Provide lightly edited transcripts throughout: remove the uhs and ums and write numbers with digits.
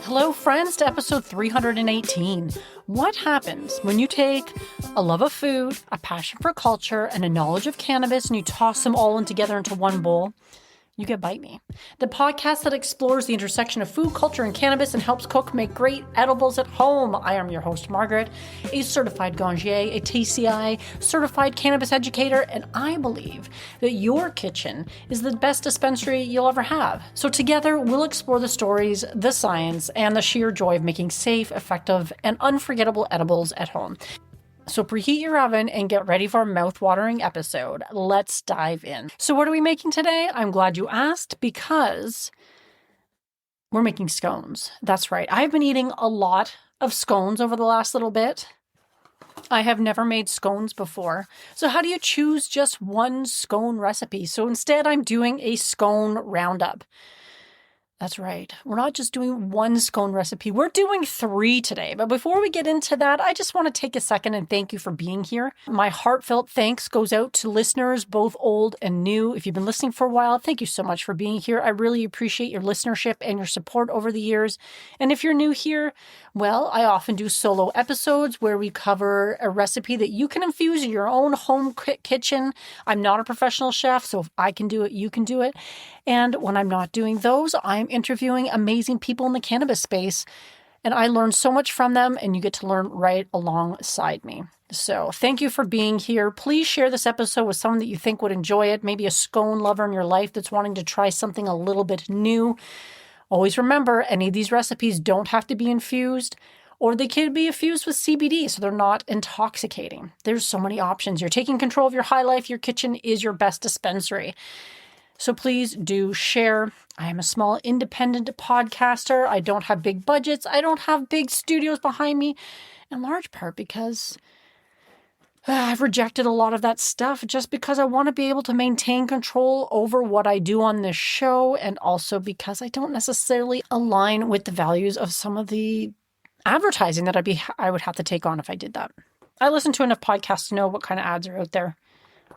Hello, friends, to episode 318. What happens when you take a love of food, a passion for culture, and a knowledge of cannabis, and you toss them all in together into one bowl? You get Bite Me, the podcast that explores the intersection of food, culture, and cannabis and helps cook make great edibles at home. I am your host, Margaret, a certified ganjier, a TCI, certified cannabis educator, and I believe that your kitchen is the best dispensary you'll ever have. So together, we'll explore the stories, the science, and the sheer joy of making safe, effective, and unforgettable edibles at home. So preheat your oven and get ready for a mouth-watering episode. Let's dive in. So what are we making today? I'm glad you asked because we're making scones. That's right. I've been eating a lot of scones over the last little bit. I have never made scones before. So how do you choose just one scone recipe? So instead, I'm doing a scone roundup. That's right. We're not just doing one scone recipe. We're doing 3 today. But before we get into that, I just want to take a second and thank you for being here. My heartfelt thanks goes out to listeners, both old and new. If you've been listening for a while, thank you so much for being here. I really appreciate your listenership and your support over the years. And if you're new here, well, I often do solo episodes where we cover a recipe that you can infuse in your own home kitchen. I'm not a professional chef, so if I can do it, you can do it. And when I'm not doing those, I'm interviewing amazing people in the cannabis space. And I learn so much from them, and you get to learn right alongside me. So thank you for being here. Please share this episode with someone that you think would enjoy it. Maybe a scone lover in your life that's wanting to try something a little bit new. Always remember, any of these recipes don't have to be infused, or they can be infused with CBD, so they're not intoxicating. There's so many options. You're taking control of your high life. Your kitchen is your best dispensary. So please do share. I am a small independent podcaster. I don't have big budgets. I don't have big studios behind me, in large part because I've rejected a lot of that stuff just because I want to be able to maintain control over what I do on this show, and also because I don't necessarily align with the values of some of the advertising that I would have to take on if I did that. I listen to enough podcasts to know what kind of ads are out there.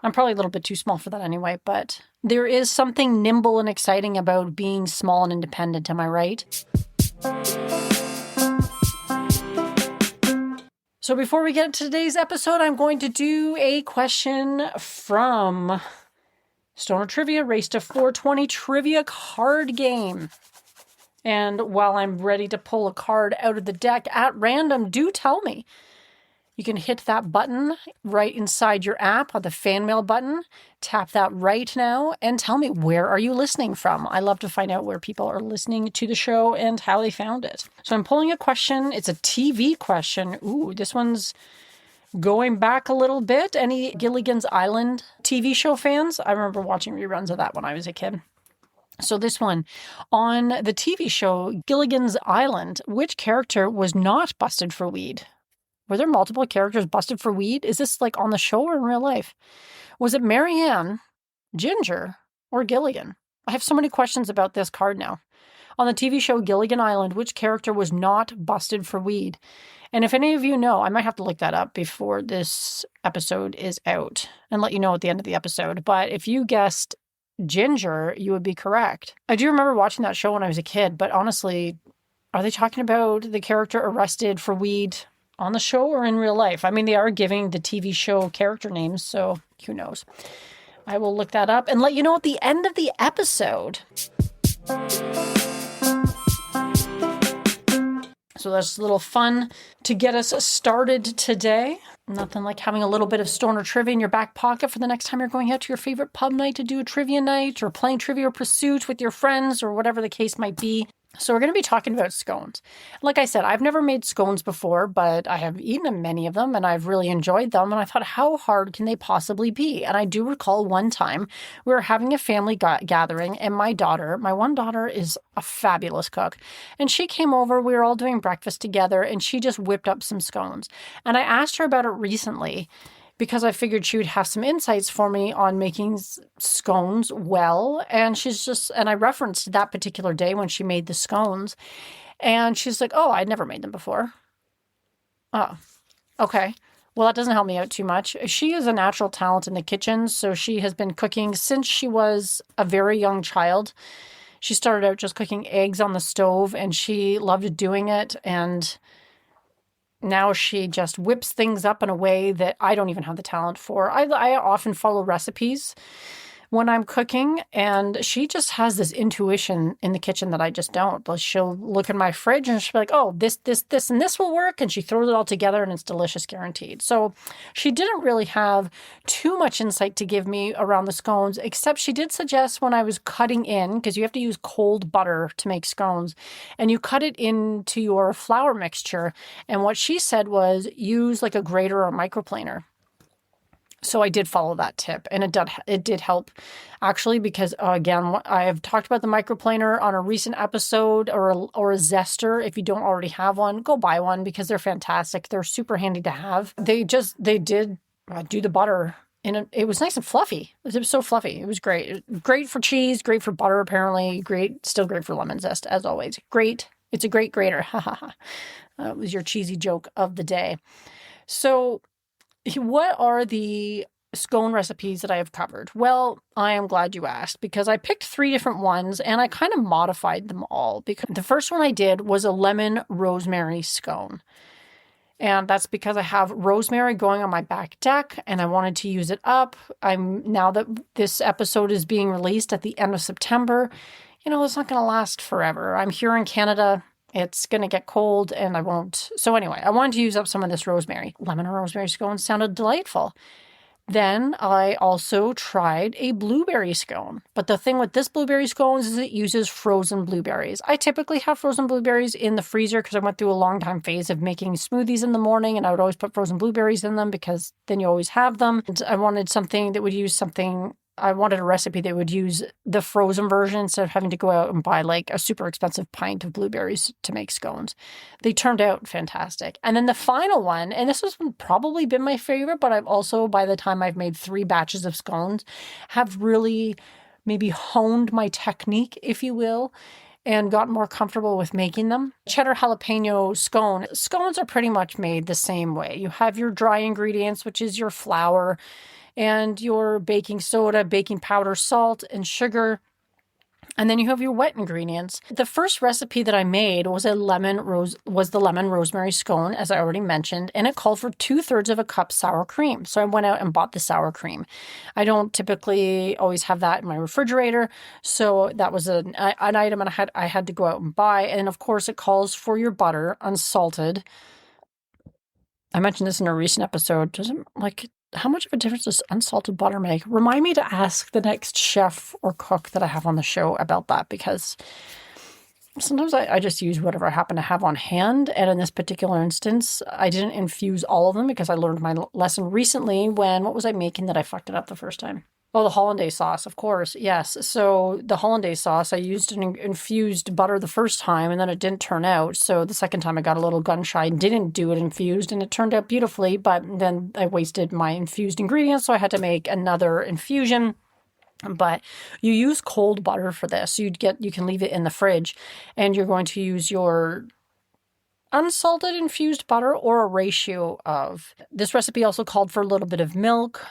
I'm probably a little bit too small for that anyway, but there is something nimble and exciting about being small and independent, am I right? So before we get into today's episode, I'm going to do a question from Stoner Trivia Race to 420 Trivia Card Game. And while I'm ready to pull a card out of the deck at random, do tell me. You can hit that button right inside your app, on the fan mail button. Tap that right now and tell me, where are you listening from? I love to find out where people are listening to the show and how they found it. So I'm pulling a question. It's a TV question. Ooh, this one's going back a little bit. Any Gilligan's Island TV show fans? I remember watching reruns of that when I was a kid. So this one, on the TV show Gilligan's Island, which character was not busted for weed? Were there multiple characters busted for weed? Is this like on the show or in real life? Was it Marianne, Ginger, or Gilligan? I have so many questions about this card now. On the TV show Gilligan Island, which character was not busted for weed? And if any of you know, I might have to look that up before this episode is out and let you know at the end of the episode. But if you guessed Ginger, you would be correct. I do remember watching that show when I was a kid, but honestly, are they talking about the character arrested for weed on the show or in real life? I mean, they are giving the TV show character names, so who knows? I will look that up and let you know at the end of the episode. So that's a little fun to get us started today. Nothing like having a little bit of stoner trivia in your back pocket for the next time you're going out to your favorite pub night to do a trivia night, or playing Trivial Pursuit with your friends, or whatever the case might be. So we're going to be talking about scones. Like I said, I've never made scones before, but I have eaten many of them and I've really enjoyed them. And I thought, how hard can they possibly be? And I do recall one time we were having a family gathering, and my one daughter is a fabulous cook. And she came over, we were all doing breakfast together, and she just whipped up some scones. And I asked her about it recently, because I figured she would have some insights for me on making scones well. And I referenced that particular day when she made the scones. And she's like, oh, I'd never made them before. Oh, okay. Well, that doesn't help me out too much. She is a natural talent in the kitchen. So she has been cooking since she was a very young child. She started out just cooking eggs on the stove, and she loved doing it. And now she just whips things up in a way that I don't even have the talent for. I often follow recipes when I'm cooking, and she just has this intuition in the kitchen that I just don't. She'll look in my fridge and she'll be like, oh, this, and this will work. And she throws it all together and it's delicious, guaranteed. So she didn't really have too much insight to give me around the scones, except she did suggest when I was cutting in, because you have to use cold butter to make scones, and you cut it into your flour mixture. And what she said was use like a grater or a microplaner. So I did follow that tip, and it did help, actually, because again, I have talked about the microplaner on a recent episode, or a zester. If you don't already have one, go buy one, because they're fantastic. They're super handy to have. They did do the butter, and it was nice and fluffy. It was so fluffy. It was great. Great for cheese, great for butter, apparently. Still great for lemon zest, as always. Great. It's a great grater. Ha ha ha. That was your cheesy joke of the day. So, what are the scone recipes that I have covered? Well, I am glad you asked, because I picked 3 different ones and I kind of modified them all. Because the first one I did was a lemon-rosemary scone. And that's because I have rosemary going on my back deck and I wanted to use it up. Now that this episode is being released at the end of September, it's not going to last forever. I'm here in Canada. It's going to get cold and I won't. So anyway, I wanted to use up some of this rosemary. Lemon and rosemary scones sounded delightful. Then I also tried a blueberry scone. But the thing with this blueberry scones is it uses frozen blueberries. I typically have frozen blueberries in the freezer because I went through a long time phase of making smoothies in the morning, and I would always put frozen blueberries in them because then you always have them. And I wanted a recipe that would use the frozen version instead of having to go out and buy like a super expensive pint of blueberries to make scones. They turned out fantastic. And then the final one, and this has probably been my favorite, but I've also, by the time I've made 3 batches of scones, have really maybe honed my technique, if you will, and got more comfortable with making them. Cheddar jalapeno scone. Scones are pretty much made the same way. You have your dry ingredients, which is your flour, and your baking soda, baking powder, salt, and sugar. And then you have your wet ingredients. The first recipe that I made was the lemon rosemary scone, as I already mentioned, and it called for 2/3 of a cup sour cream. So I went out and bought the sour cream. I don't typically always have that in my refrigerator, so that was an item I had to go out and buy. And of course, it calls for your butter, unsalted. I mentioned this in a recent episode. How much of a difference does unsalted butter make? Remind me to ask the next chef or cook that I have on the show about that, because sometimes I just use whatever I happen to have on hand. And in this particular instance, I didn't infuse all of them because I learned my lesson recently what was I making that I fucked it up the first time? Oh, the hollandaise sauce, of course. Yes. So the hollandaise sauce, I used an infused butter the first time and then it didn't turn out. So the second time I got a little gun shy and didn't do it infused, and it turned out beautifully, but then I wasted my infused ingredients. So I had to make another infusion. But you use cold butter for this. You can leave it in the fridge, and you're going to use your unsalted infused butter, or a ratio of. This recipe also called for a little bit of milk.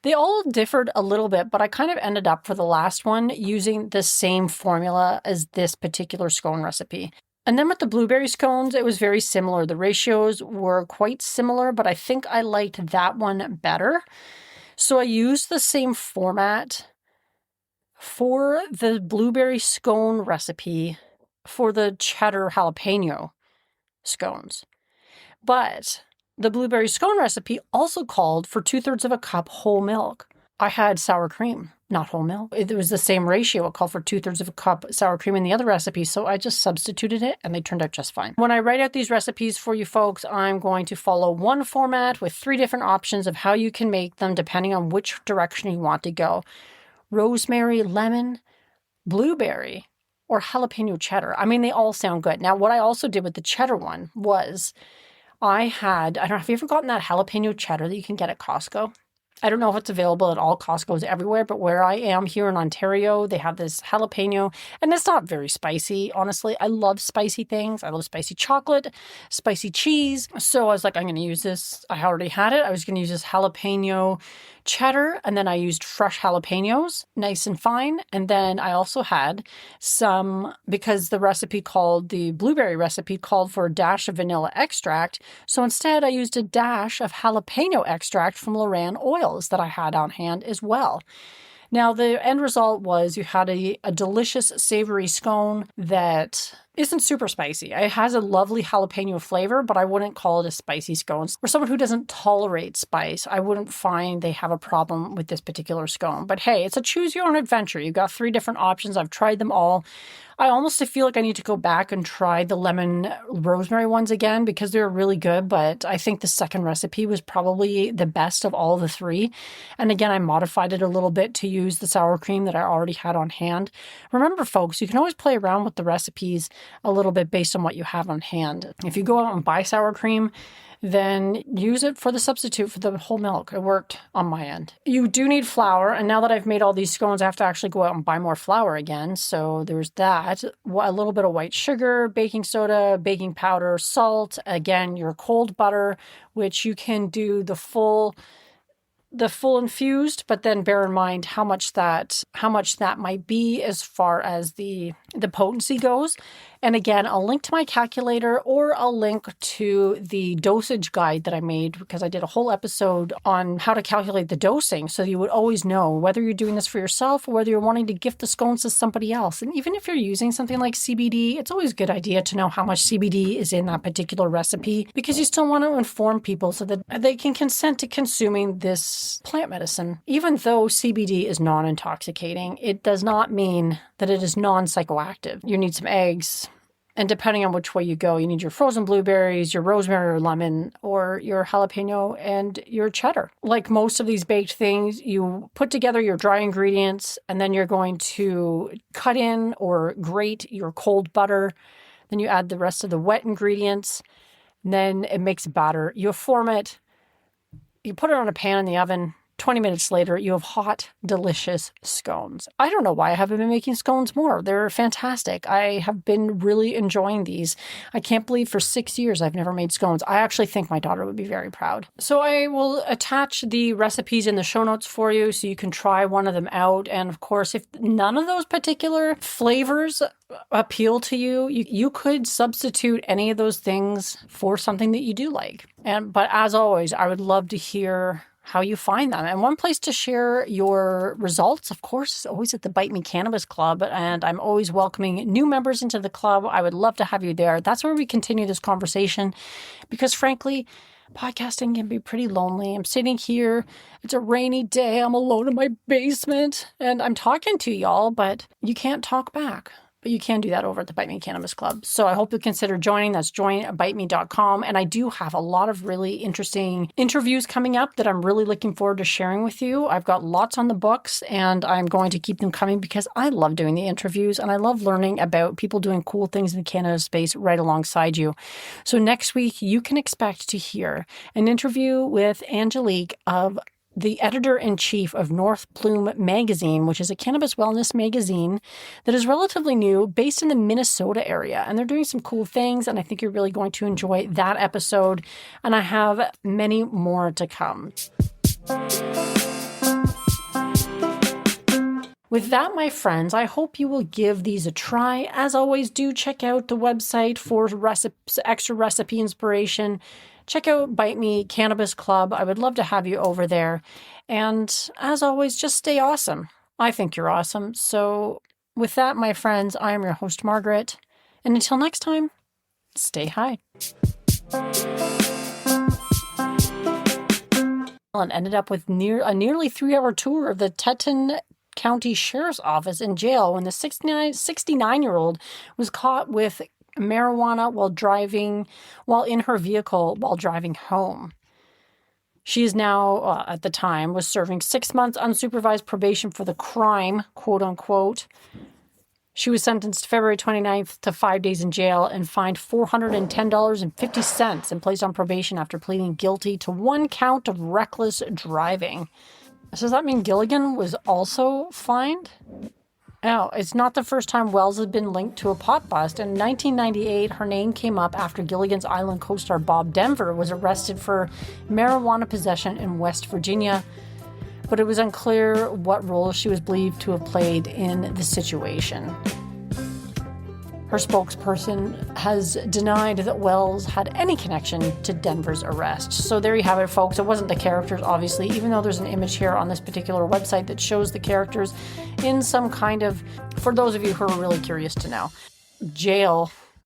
They all differed a little bit, but I kind of ended up for the last one using the same formula as this particular scone recipe. And then with the blueberry scones, it was very similar. The ratios were quite similar, but I think I liked that one better. So I used the same format for the blueberry scone recipe for the cheddar jalapeno scones. But the blueberry scone recipe also called for 2/3 of a cup whole milk. I had sour cream, not whole milk. It was the same ratio. It called for 2/3 of a cup sour cream in the other recipe, so I just substituted it and they turned out just fine. When I write out these recipes for you folks, I'm going to follow one format with 3 different options of how you can make them depending on which direction you want to go. Rosemary, lemon, blueberry, or jalapeno cheddar. I mean, they all sound good. Now, what I also did with the cheddar one was I don't know, have you ever gotten that jalapeno cheddar that you can get at Costco? I don't know if it's available at all Costco's everywhere, but where I am here in Ontario, they have this jalapeno, and it's not very spicy, honestly. I love spicy things. I love spicy chocolate, spicy cheese. So I was like, I'm going to use this. I already had it. I was going to use this jalapeno cheddar, and then I used fresh jalapenos, nice and fine. And then I also had some, because the blueberry recipe called for a dash of vanilla extract. So instead I used a dash of jalapeno extract from Loran oils that I had on hand as well. Now, the end result was you had a delicious savory scone that isn't super spicy. It has a lovely jalapeno flavor, but I wouldn't call it a spicy scone. For someone who doesn't tolerate spice, I wouldn't find they have a problem with this particular scone. But hey, it's a choose your own adventure. You've got 3 different options. I've tried them all. I almost feel like I need to go back and try the lemon-rosemary ones again because they're really good, but I think the second recipe was probably the best of all the 3. And again, I modified it a little bit to use the sour cream that I already had on hand. Remember, folks, you can always play around with the recipes a little bit based on what you have on hand. If you go out and buy sour cream, then use it for the substitute for the whole milk. It worked on my end. You do need flour, and now that I've made all these scones, I have to actually go out and buy more flour again. So there's that. A little bit of white sugar, baking soda, baking powder, salt. Again, your cold butter, which you can do the full infused, but then bear in mind how much that might be as far as the potency goes. And again, I'll link to my calculator or I'll link to the dosage guide that I made because I did a whole episode on how to calculate the dosing so you would always know whether you're doing this for yourself or whether you're wanting to gift the scones to somebody else. And even if you're using something like CBD, it's always a good idea to know how much CBD is in that particular recipe because you still want to inform people so that they can consent to consuming this plant medicine. Even though CBD is non-intoxicating, it does not mean that it is non-psychoactive. You need some eggs. And depending on which way you go, you need your frozen blueberries, your rosemary or lemon, or your jalapeno and your cheddar. Like most of these baked things, you put together your dry ingredients, and then you're going to cut in or grate your cold butter. Then you add the rest of the wet ingredients. And then it makes a batter. You form it. You put it on a pan in the oven. 20 minutes later, you have hot, delicious scones. I don't know why I haven't been making scones more. They're fantastic. I have been really enjoying these. I can't believe for 6 years I've never made scones. I actually think my daughter would be very proud. So I will attach the recipes in the show notes for you so you can try one of them out. And of course, if none of those particular flavors appeal to you, you could substitute any of those things for something that you do like. But as always, I would love to hear how you find them. And one place to share your results, of course, is always at the Bite Me Cannabis Club. And I'm always welcoming new members into the club. I would love to have you there. That's where we continue this conversation because frankly, podcasting can be pretty lonely. I'm sitting here. It's a rainy day. I'm alone in my basement and I'm talking to y'all, but you can't talk back. But you can do that over at the Bite Me Cannabis Club. So I hope you consider joining. That's join@biteme.com. And I do have a lot of really interesting interviews coming up that I'm really looking forward to sharing with you. I've got lots on the books and I'm going to keep them coming because I love doing the interviews and I love learning about people doing cool things in the cannabis space right alongside you. So next week, you can expect to hear an interview with Angelique of the editor-in-chief of North Plume magazine, which is a cannabis wellness magazine that is relatively new, based in the Minnesota area. And they're doing some cool things, and I think you're really going to enjoy that episode. And I have many more to come. With that, my friends, I hope you will give these a try. As always, do check out the website for extra recipe inspiration. Check out Bite Me Cannabis Club. I would love to have you over there. And as always, just stay awesome. I think you're awesome. So with that, my friends, I am your host, Margaret. And until next time, stay high. And ended up with a nearly 3-hour tour of the Teton County Sheriff's Office in jail when the 69-year-old was caught with marijuana while in her vehicle while driving home. She is now, at the time, was serving 6 months unsupervised probation for the crime, quote unquote. She was sentenced February 29th to 5 days in jail and fined $410.50 and placed on probation after pleading guilty to 1 count of reckless driving. So does that mean Gilligan was also fined? Oh, it's not the first time Wells has been linked to a pot bust. In 1998, her name came up after Gilligan's Island co-star Bob Denver was arrested for marijuana possession in West Virginia. but it was unclear what role she was believed to have played in the situation. Her spokesperson has denied that Wells had any connection to Denver's arrest. So there you have it, folks. It wasn't the characters, obviously, even though there's an image here on this particular website that shows the characters in some kind of, for those of you who are really curious to know, jail